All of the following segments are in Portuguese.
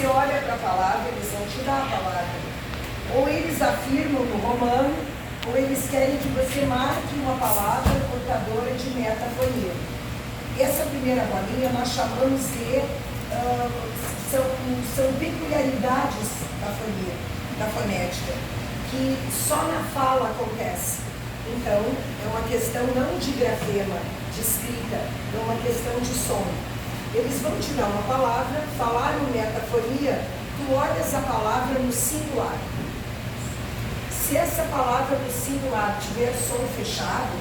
você olha para a palavra, eles vão te dar a palavra. Ou eles afirmam no romano, ou eles querem que você marque uma palavra portadora de metafonia. Essa primeira bolinha nós chamamos de, são peculiaridades da fonética, que só na fala acontece. Então, é uma questão não de grafema, de escrita, é uma questão de som. Eles vão te dar uma palavra, falar em metafonia, tu olhas a palavra no singular. Se essa palavra no singular tiver som fechado,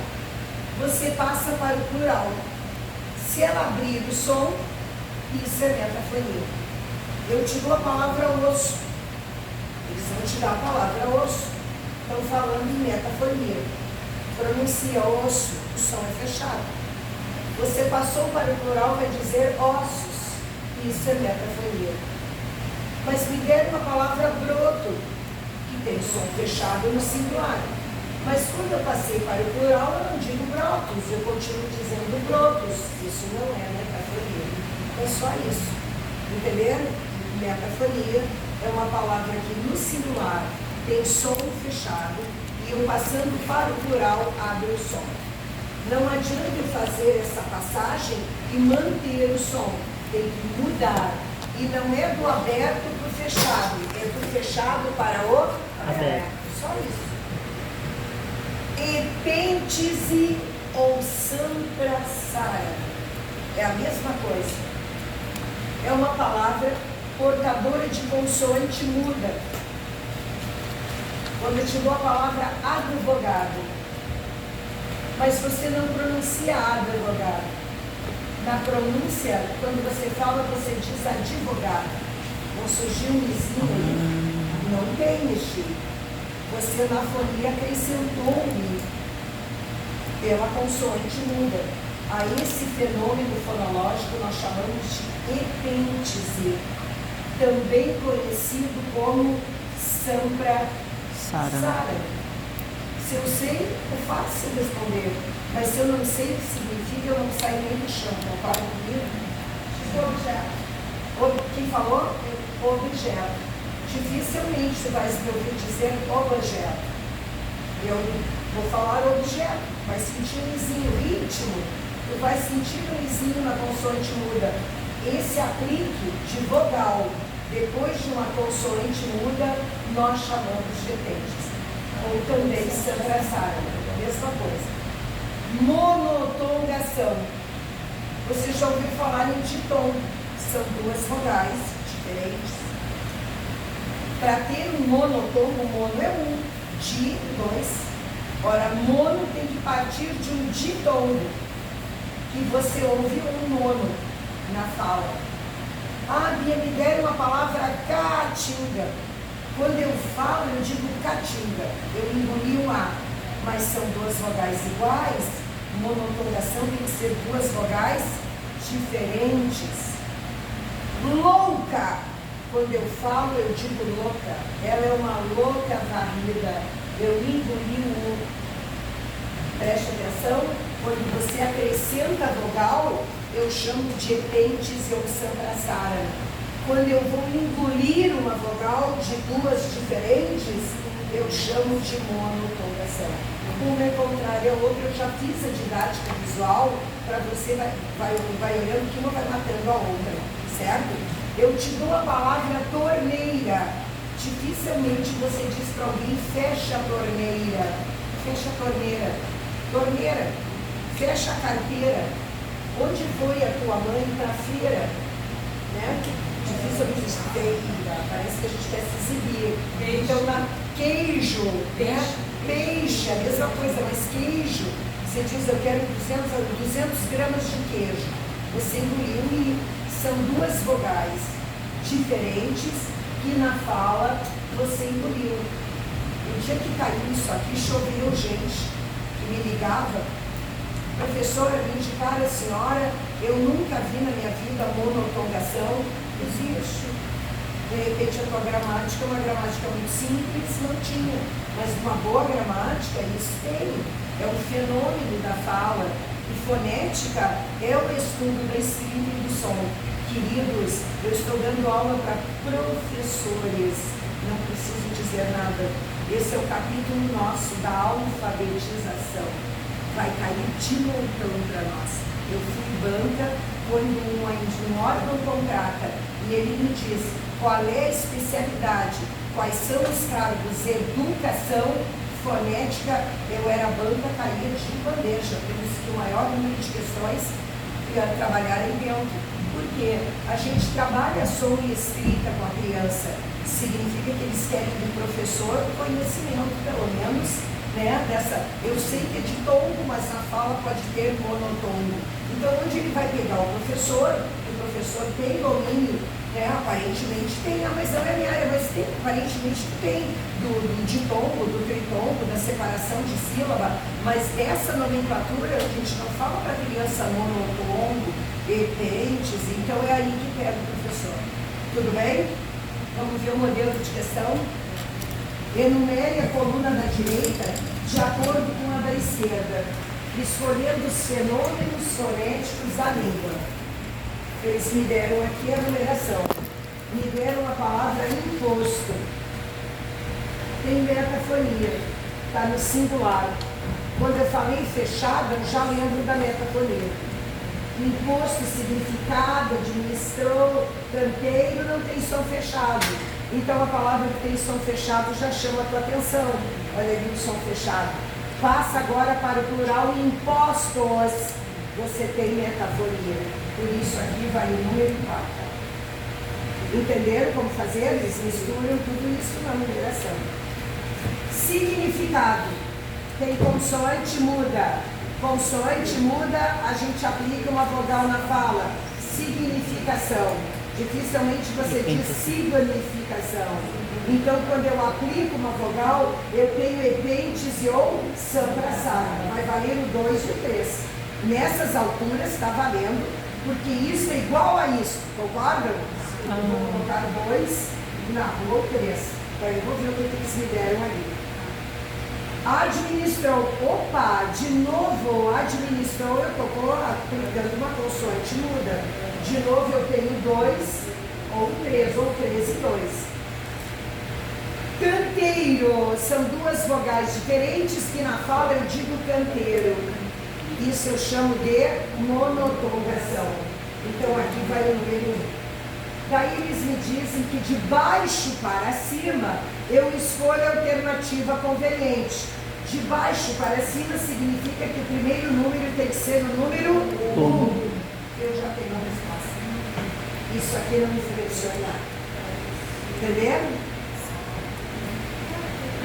você passa para o plural. Se ela abrir o som, isso é metafonia. Eu te dou a palavra osso. Eles vão te dar a palavra osso. Estão falando em metafonia. Pronuncia osso, o som é fechado. Você passou para o plural, vai dizer ossos. Isso é metafonia. Mas me deram uma palavra broto, que tem som fechado no singular. Mas quando eu passei para o plural, eu não digo brotos, eu continuo dizendo brotos. Isso não é metafonia. É só isso. Entenderam? Metafonia é uma palavra que no singular tem som fechado e eu passando para o plural abre o som. Não adianta eu fazer essa passagem e manter o som. Tem que mudar. E não é do aberto para o fechado, é do fechado para o aberto. Só isso. Epêntese ou samprasara. É a mesma coisa. É uma palavra portadora de consoante muda. Quando eu te dou a palavra advogado, mas você não pronuncia advogado. Na pronúncia, quando você fala, você diz advogado. Não surgiu um izinho aí? Não tem este. Você na fonia acrescentou um i pela consoante muda. A esse fenômeno fonológico nós chamamos de epêntese, também conhecido como samprasara. Se eu sei, é fácil responder, mas se eu não sei o que significa, eu não saio nem do chão. Concorda comigo? Objeto. Quem falou? Objeto. Dificilmente você vai me ouvir dizer objeto. Eu vou falar objeto, vai sentir um izinho, ritmo, tu vai sentir um izinho na consoante muda. Esse aplique de vogal depois de uma consoante muda, nós chamamos de epêntese. Ou também samprasara, a mesma coisa. Monotongação. Você já ouviu falar em ditom? São duas vogais diferentes. Para ter um monotongo, mono é um, di, dois. Ora, mono tem que partir de um ditongo, que você ouve um mono na fala. Ah, Bia, me deram uma palavra caatinga. Quando eu falo, eu digo caatinga. Eu engoli um A, mas são duas vogais iguais. Monotongação tem que ser duas vogais diferentes. Louca. Quando eu falo, eu digo louca. Ela é uma louca varrida. Eu engoli o U. Preste atenção. Quando você acrescenta a vogal, eu chamo de epêntese ou samprasara. Quando eu vou engolir uma vogal de duas diferentes, eu chamo de monotongação. Uma é contrária à outra. Eu já fiz a didática visual para você vai olhando que uma vai matando a outra, certo? Eu te dou a palavra torneira. Dificilmente você diz para alguém fecha a torneira. Fecha a torneira. Torneira. Fecha a carteira. Onde foi a tua mãe para a feira? Né? Dificilmente feira. Parece que a gente quer se exibir. Então, na queijo, né? Peixe, a mesma coisa, mas queijo. Você diz, eu quero 200 gramas de queijo. Você engoliu e são duas vogais diferentes que na fala você engoliu. O dia que caiu isso aqui, choveu gente que me ligava. Professora, me indicar a senhora, eu nunca vi na minha vida monotongação. Existe. De repente a tua gramática é uma gramática muito simples, não tinha. Mas uma boa gramática, isso tem. É um fenômeno da fala. E fonética é o estudo da escrita e do som. Queridos, eu estou dando aula para professores, não preciso dizer nada. Esse é o capítulo nosso da alfabetização. Vai cair de montão para nós. Eu fui banca quando um órgão contrata e ele me diz qual é a especialidade, quais são os cargos, educação, fonética, eu era banca, caía de bandeja, por isso que o maior número de questões ia trabalhar em dentro. Porque a gente trabalha som e escrita com a criança, significa que eles querem do professor conhecimento, pelo menos, né, dessa, eu sei que é de tombo, mas na fala pode ter monotombo. Então, onde ele vai pegar o professor tem domínio, né, aparentemente tem, mas não é minha área, mas tem, aparentemente tem, do ditombo, do tritombo, da separação de sílaba, mas essa nomenclatura a gente não fala para a criança monotombo, epentes, então é aí que pega o professor. Tudo bem? Vamos ver o modelo de questão. Enumere a coluna da direita de acordo com a da esquerda, escolhendo os fenômenos fonéticos da língua. Eles me deram aqui a numeração. Me deram a palavra imposto. Tem metafonia, está no singular. Quando eu falei fechado, eu já lembro da metafonia. Imposto, significado, administrou, canteiro, não tem som fechado. Então a palavra que tem som fechado já chama a tua atenção. Olha ali o som fechado. Passa agora para o plural impostos. Você tem metafonia. Por isso aqui vai o número 4. Entenderam como fazer? Eles misturam tudo isso na numeração. Significado. Tem consoante muda. Consoante muda, a gente aplica uma vogal na fala. Significação. Dificilmente você diz significação. Então, quando eu aplico uma vogal, eu tenho epêntese ou sampraçada. Vai valer o 2 e o 3. Nessas alturas está valendo, porque isso é igual a isso. Concordam? Eu vou colocar 2 na rua 3. Então, eu vou ver o que eles me deram ali. Administrou. Opa, de novo, administrou, eu estou aplicando uma consoante muda. De novo eu tenho 2 ou 3, ou 3 e 2. Canteiro, são duas vogais diferentes que na fala eu digo canteiro. Isso eu chamo de monotongação. Então aqui vai o número 1. Daí eles me dizem que de baixo para cima eu escolho a alternativa conveniente. De baixo para cima significa que o primeiro número tem que ser o número 1. Eu já tenho a resposta. Isso aqui não influenciou em nada. Entenderam?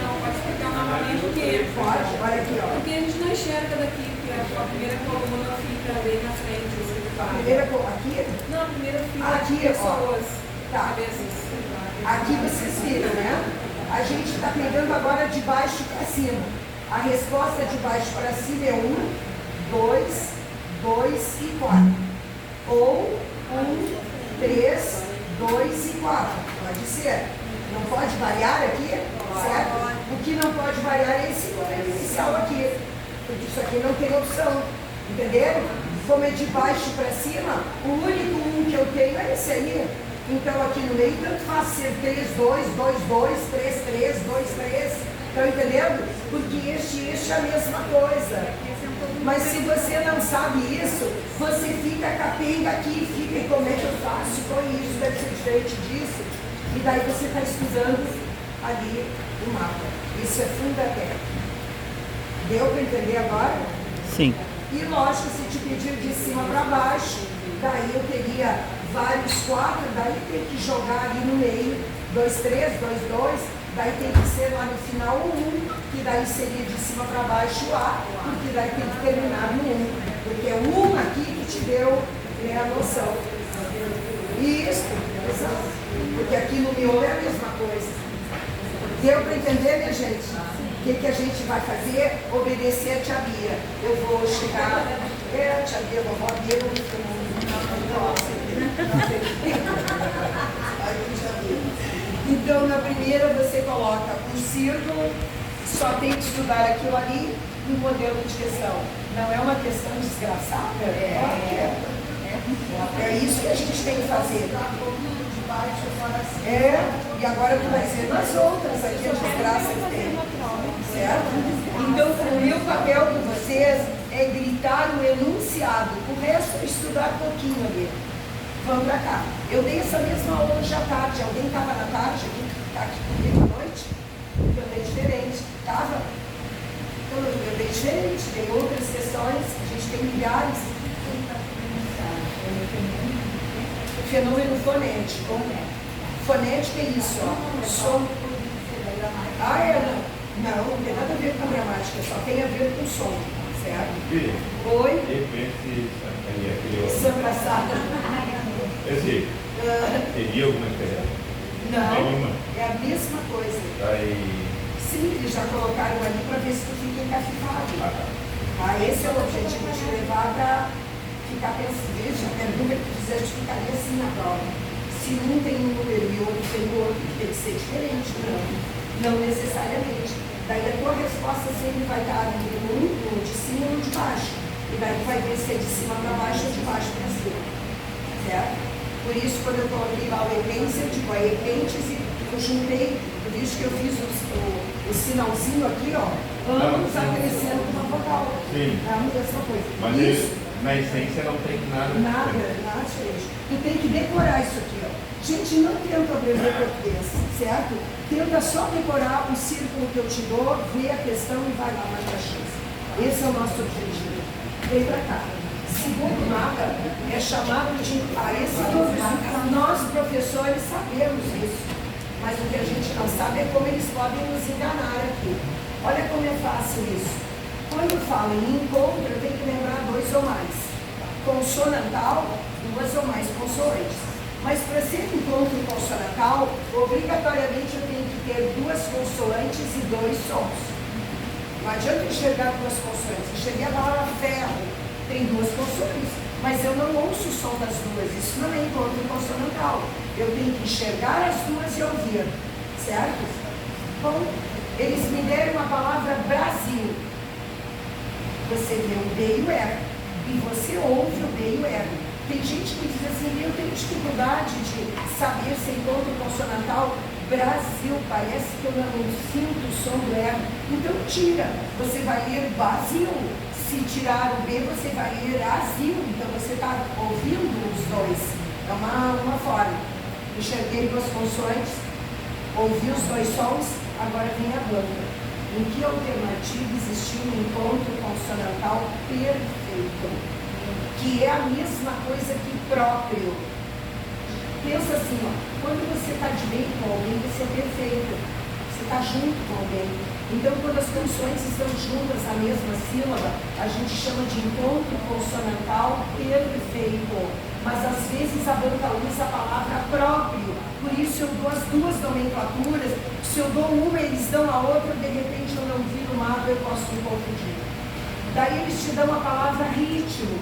Não, pode explicar novamente o que? Pode, olha aqui, ó. Porque a gente não enxerga daqui, porque a primeira coluna fica bem na frente. A primeira aqui? Não, a primeira fica aqui, pessoas. Tá. Aqui vocês viram, né? A gente está pegando agora de baixo para cima. A resposta de baixo para cima é 1, 2, 2 e 4. Ou 1, 3, 2 e 4. Pode ser. Não pode variar aqui, certo? O que não pode variar é esse número inicial aqui. Porque isso aqui não tem opção. Entenderam? Como é de baixo para cima, o único 1 que eu tenho é esse aí. Então aqui no meio tanto faz ser 3, 2, 2, 2, 3, 3, 2, 3. Estão entendendo? Porque este é a mesma coisa. Mas se você não sabe isso, você fica capenga aqui, fica, e como é que eu faço com isso? Deve ser diferente disso. E daí você está estudando ali o mapa. Isso é fundamental. Deu para entender agora? Sim. E lógico, se te pedir de cima para baixo, daí eu teria vários 4, daí tem que jogar ali no meio, 2, 3, 2, 2, daí tem que ser lá no final o 1, que daí seria de cima para baixo o A, porque daí tem que terminar no 1, porque é o 1 aqui que te deu a noção. Isso, exato, porque aqui no miolo é a mesma coisa. Deu para entender, minha gente? O que a gente vai fazer? Obedecer a tia Bia. Eu vou chegar. A tia Bia, vovó Bia, eu Então, na primeira você coloca um círculo, só tem que estudar aquilo ali e o modelo de questão. Não é uma questão desgraçada? É isso que a gente tem que fazer. E agora tu vai dizer nas outras aqui a desgraça que tem. Certo? Então o meu papel com vocês é gritar o enunciado. O resto é estudar um pouquinho ali. Vamos pra cá. Eu dei essa mesma aula hoje à tarde. Alguém estava na tarde aqui? Está aqui comigo à noite? Eu dei diferente. Estava? Então eu dei diferente. Tem outras questões. A gente tem milhares. Fenômeno fonético. Fonética é isso, ó. Som. Não, não tem nada a ver com gramática, só tem a ver com som, certo? Oi? Samba Sara. Teria alguma diferença? Não, é a mesma coisa. Sim, eles já colocaram ali para ver se tu fica encafifado. Esse é o objetivo, de levar para ficar pensando. Veja, a pergunta que tu fizeste ficaria assim na prova. Se um tem um número e outro tem o outro, tem que ser diferente, não necessariamente. Daí a tua resposta sempre vai estar no de cima ou de baixo. E daí tu vai ver se é de cima para baixo ou de baixo para cima. Certo? Por isso, quando eu coloquei lá o epêndice, eu digo a epêndice, eu juntei, por isso que eu fiz o sinalzinho aqui, ó, ambos acrescendo uma vogal. Sim. É a mesma coisa. Mas isso, na essência não tem nada. Nada diferente. Tu tem que decorar isso aqui, ó. Gente, não tenta abreviar português, certo? Tenta só decorar o círculo que eu te dou, ver a questão e vai lá mais pra X. Esse é o nosso objetivo. Vem pra cá. Segundo mapa, é chamado de parecimento. Nós, professores, sabemos isso. Mas o que a gente não sabe é como eles podem nos enganar aqui. Olha como é fácil isso. Quando fala em encontro, eu tenho que lembrar 2 ou mais. Consonantal, 2 ou mais consoantes. Mas para ser encontro consonantal, obrigatoriamente eu tenho que ter 2 consoantes e 2 sons. Não adianta enxergar 2 consoantes. Enxerguei a palavra ferro, tem 2 consoantes. Mas eu não ouço o som das 2. Isso não é encontro consonantal. Eu tenho que enxergar as 2 e ouvir. Certo? Bom, eles me deram a palavra Brasil. Você vê o B e o R. E você ouve o B e o R. Tem gente que diz assim, eu tenho dificuldade de saber se é encontro consonantal. Brasil, parece que eu não sinto o som do R. Então tira. Você vai ler Brasil. Se tirar o B, você vai ler Brasil. Então você está ouvindo os 2. É uma forma. Enxerguei 2 consoantes, ouvi os 2 sons, agora vem a banda. Em que alternativa existiu um encontro consonantal perfeito? Que é a mesma coisa que próprio. Pensa assim, ó, quando você está de bem com alguém, você é perfeito. Você está junto com alguém. Então, quando as consoantes estão juntas na mesma sílaba, a gente chama de encontro consonantal perfeito. Mas às vezes a banca usa a palavra próprio. Por isso eu dou as 2 nomenclaturas. Se eu dou uma, eles dão a outra, de repente eu não vi no mapa, eu posso me confundir. Daí eles te dão a palavra ritmo.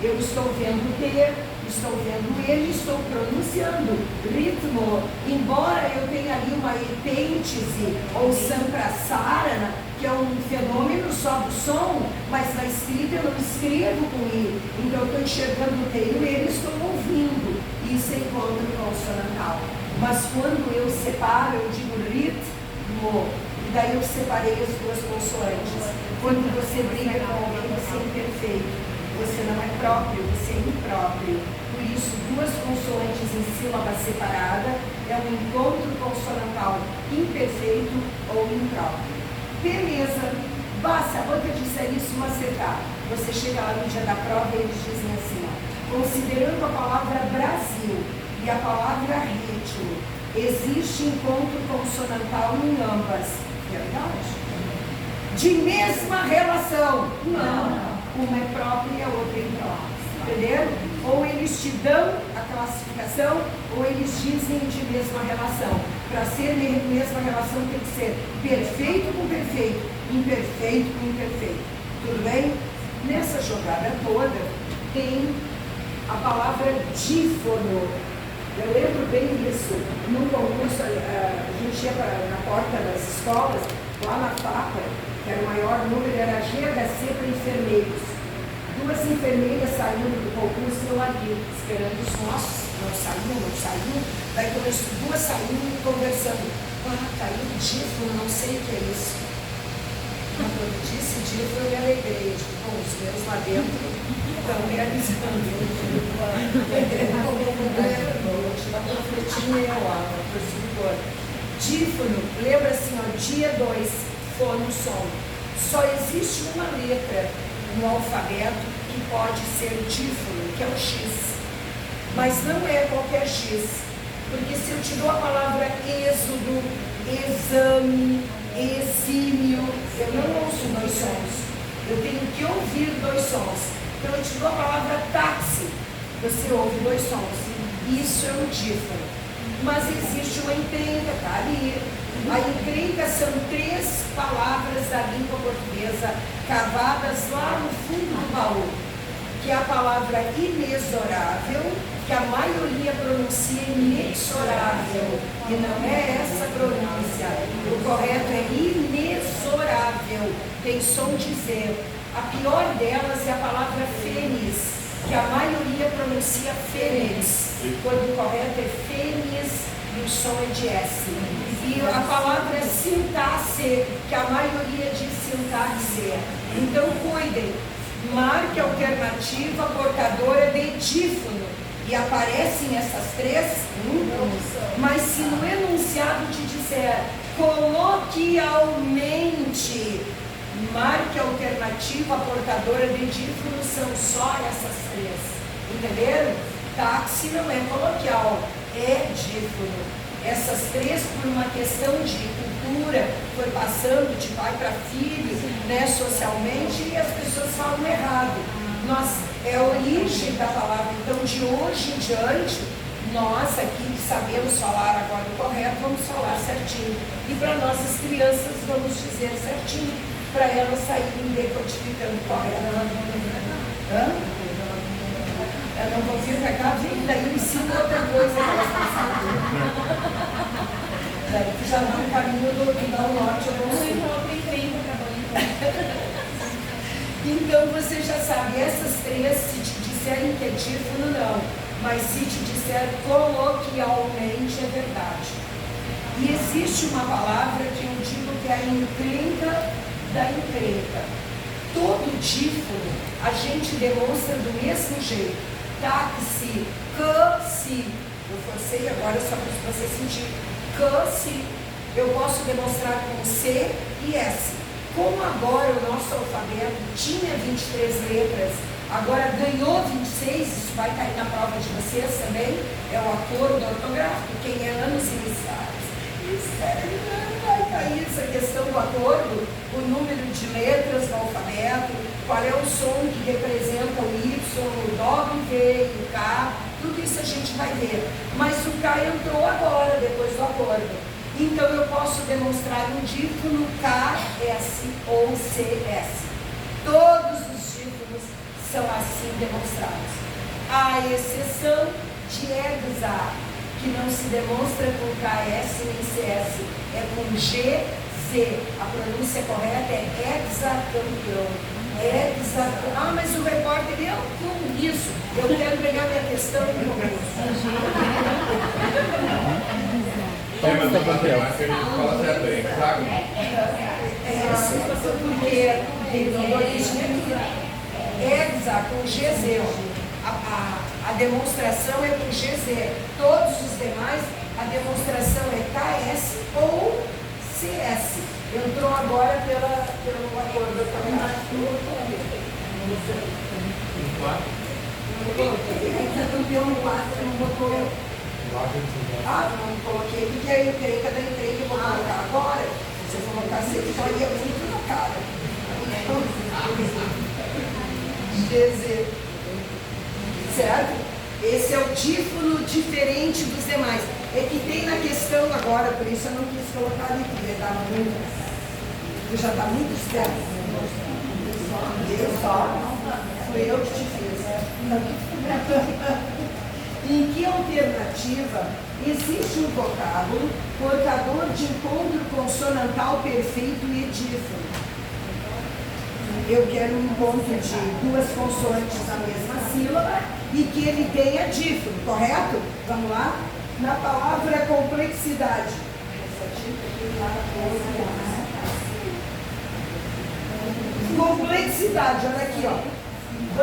Eu estou vendo ter, estou vendo ele, estou pronunciando ritmo. Embora eu tenha ali uma epêntese ou samprasarana, que é um fenômeno só do som, mas na escrita eu não escrevo com I. Então eu estou enxergando o T e o ele, estou ouvindo. Isso é encontro consonantal. Mas quando eu separo, eu digo ritmo, e daí eu separei as 2 consoantes. Quando você briga com alguém, você é imperfeito. Você não é próprio, você é impróprio. Por isso, 2 consoantes em sílaba separada é um encontro consonantal imperfeito ou impróprio. Beleza, basta a banca disser isso, mas acertar. Você chega lá no dia da prova e eles dizem assim, ó, considerando a palavra Brasil e a palavra ritmo, existe encontro consonantal em ambas. Verdade? De mesma relação? Não. Uma é própria e a outra é imprópria. Entenderam? Ou eles te dão a classificação, ou eles dizem de mesma relação. Para ser mesma relação tem que ser perfeito com perfeito, imperfeito com imperfeito. Tudo bem? Nessa jogada toda tem a palavra dífono. Eu lembro bem disso. Num concurso, a gente ia na porta das escolas, lá na FAPA, que era o maior número, era GHC para enfermeiros. Duas enfermeiras saindo do concurso no navio, esperando os nossos. Não saiu. Daí duas saindo conversando. Caiu o dífano, não sei o que é isso. Quando eu disse dífano, eu me alegrei. Bom, os meus lá dentro estão realizando. Vou tirar uma panfletinha lá, professor. Dífano, lembra assim, ó, dia 2, fono, som. Só existe uma letra no alfabeto que pode ser dífano, que é o X. Mas não é qualquer X. Porque se eu te dou a palavra êxodo, exame, exímio, eu não ouço dois sons. Eu tenho que ouvir dois sons. Então eu te dou a palavra táxi, você ouve dois sons. Isso é um dífano. Mas existe uma encrenca, tá ali. A encrenca são 3 palavras da língua portuguesa cavadas lá no fundo do baú, que é a palavra inexorável, que a maioria pronuncia inexorável, e não é essa pronúncia. O correto é inexorável, tem som de Z. A pior delas é a palavra fênix, que a maioria pronuncia fênix, quando o correto é fênix e o som é de S. E a palavra é sintaxe, que a maioria diz sintaxe. Então cuidem, marque a alternativa portadora de dífano. E aparecem essas 3, mas se no enunciado te disser coloquialmente, marque a alternativa portadora de dífano, são só essas 3. Entenderam? Táxi não é coloquial, é dífano. Essas 3, por uma questão de cultura, foi passando de pai para filho, né, socialmente, e as pessoas falam errado. É a origem da palavra. Então, de hoje em diante, nós aqui que sabemos falar agora o correto, vamos falar certinho. E para nossas crianças, vamos dizer certinho, para elas saírem decodificando correto. Eu não vou vir para cá, vem, daí eu ensino outra coisa que elas não sabem. Daí tu já dá um caminho do norte, eu não sei. Então você já sabe, essas 3, se te disserem que é dífano, não. Mas se te disser coloquialmente, é verdade. E existe uma palavra que eu digo que é a encrenca da encrenca. Todo dífano a gente demonstra do mesmo jeito. Táxi, casi. Eu forcei agora só para você sentir. Casi. Eu posso demonstrar com C e S. Como agora o nosso alfabeto tinha 23 letras, agora ganhou 26, isso vai cair na prova de vocês também, é o acordo ortográfico, quem é anos iniciais. Não vai cair essa questão do acordo, o número de letras do alfabeto, qual é o som que representa o Y, o W, o K, tudo isso a gente vai ver. Mas o K entrou agora, depois do acordo. Então eu posso demonstrar um dífano KS ou CS. Todos os dífanos são assim demonstrados. A exceção de hexa, que não se demonstra com KS nem CS, é com GZ. A pronúncia correta é hexacampeão. Ah, mas o repórter, com isso, eu quero pegar minha questão e meu Mas a matemática a gente fala certo, é hexágono. Porque tem origem aqui. Hexa com GZ. A demonstração é com GZ. Todos os demais, a demonstração é KS ou CS. Entrou agora pelo acordo também. Hexacampeão no 4, não botou. Não coloquei, porque a encrenca da encrenca eu vou colocar agora. Se eu colocar assim, ficaria muito na cara. GZ. Certo? Esse é o dífano diferente dos demais. É que tem na questão agora, por isso eu não quis colocar ali, porque estava muito. Já está muito esperto. Foi eu que te fiz. Em que alternativa existe um vocábulo portador de encontro consonantal perfeito e dífano? eu quero um encontro de duas consoantes na mesma sílaba e que ele tenha dífono, correto? Vamos lá? Na palavra complexidade. Complexidade, olha aqui, ó.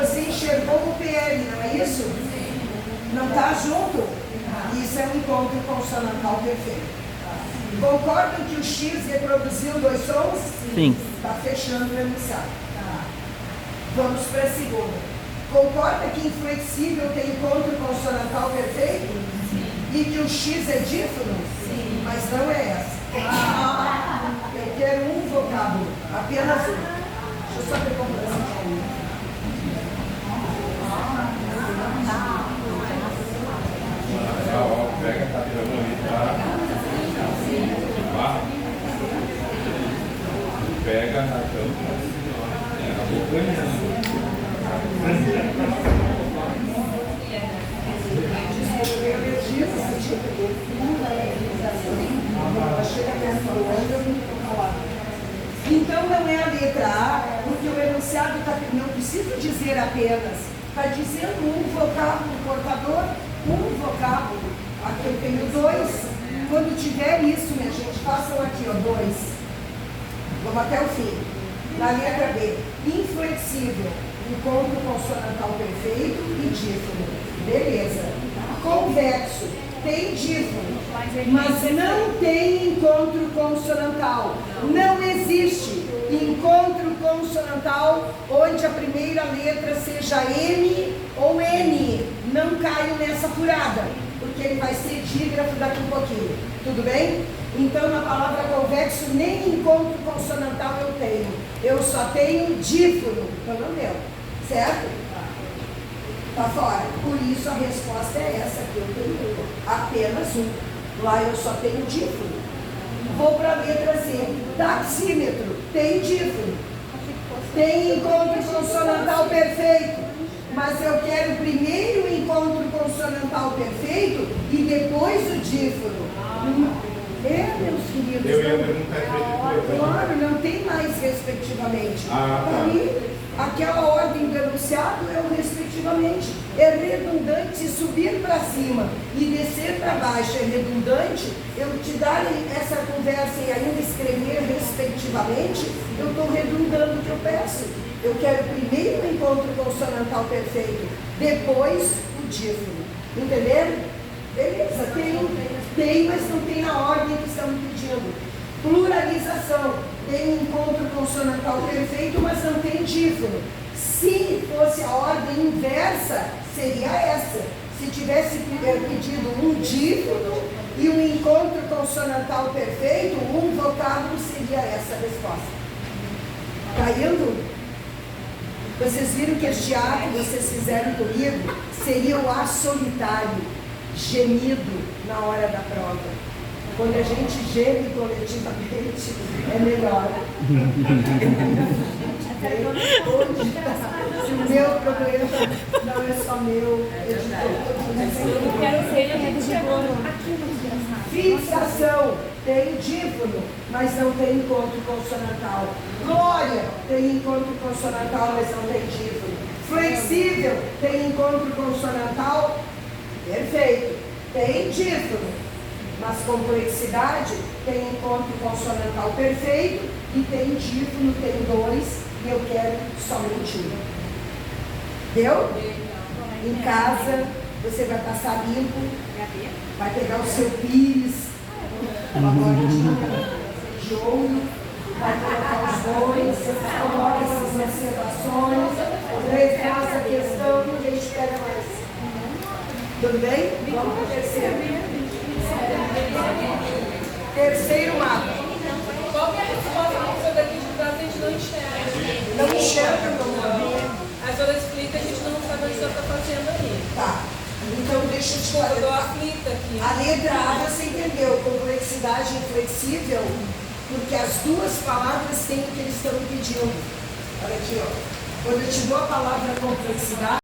Você enxergou o PL, não é isso? Não está junto? Isso é um encontro consonantal perfeito. Concordam que o X reproduziu dois sons? Sim. Está fechando o enunciado. Vamos para a segunda. Concorda que inflexível tem encontro consonantal perfeito? Sim. E que o X é dífono? Sim. Mas não é essa. Eu quero um vocábulo, apenas um. Deixa eu só ver como é essa. Pega, tá tirando ali, tá? Pega a tampa, a boca. Então não é a letra A, porque o enunciado não precisa dizer apenas, está dizendo um vocábulo portador, um vocábulo. Aqui eu tenho dois. Quando tiver isso, minha gente, façam aqui, ó, dois. Vamos até o fim. Na letra B, inflexível, encontro consonantal perfeito e dífono. Beleza. Convexo, tem dífono, mas não tem encontro consonantal. Não existe encontro consonantal onde a primeira letra seja M ou N. Não caio nessa furada, porque ele vai ser dígrafo daqui um pouquinho. Tudo bem? Então, na palavra convexo, nem encontro consonantal eu tenho. Eu só tenho dífono, pelo meu. Certo? Tá fora. Por isso, a resposta é essa aqui. Eu tenho apenas um. Lá eu só tenho dífono. Vou para a letra Z. Taxímetro. Tem dífono. Tem encontro consonantal perfeito. Mas eu quero primeiro o encontro consonantal perfeito e depois o dífono. Meus queridos. Eu ia perguntar claro, não tem mais respectivamente. Aí, aquela ordem do enunciado é o respectivamente. É redundante subir para cima e descer para baixo. É redundante eu te dar essa conversa e ainda escrever respectivamente. Eu estou redundando o que eu peço. Eu quero primeiro o encontro consonantal perfeito, depois o dífono. Entenderam? Beleza, tem, mas não tem na ordem que estão me pedindo. Pluralização, tem um encontro consonantal perfeito, mas não tem dífono. Se fosse a ordem inversa, seria essa. Se tivesse pedido um dífono e um encontro consonantal perfeito, um vocábulo seria essa a resposta. Caindo? Vocês viram que este ato que vocês fizeram comigo seria o ar solitário, gemido na hora da prova. Quando a gente geme coletivamente, é melhor. Se o meu problema não é só meu, Eu quero ver ele chegando aqui no fixação, tem dífono, mas não tem encontro consonantal. Glória, tem encontro consonantal, mas não tem dífono. Flexível, tem encontro consonantal, perfeito, tem dífono. Mas complexidade, tem encontro consonantal perfeito e tem dífono, tem dois, e eu quero somente um. Deu? Em casa, você vai passar limpo, vai pegar o seu pires, uma bordinha de ouro, vai colocar os dois, coloca essas observações, refaz a questão e a gente pega mais. Tudo bem? Vamos para o terceiro. Terceiro mapa. Qual que é a resposta que você daqui de trás a gente não enxerga? Não enxerga, meu amor. A senhora explica, a gente não sabe o que a senhora está fazendo aí. Tá. Então deixa eu te Eu dou falar. aflita aqui. A letra A você entendeu, complexidade inflexível, porque as duas palavras têm o que eles estão pedindo. Olha aqui, ó. Quando eu te dou a palavra complexidade,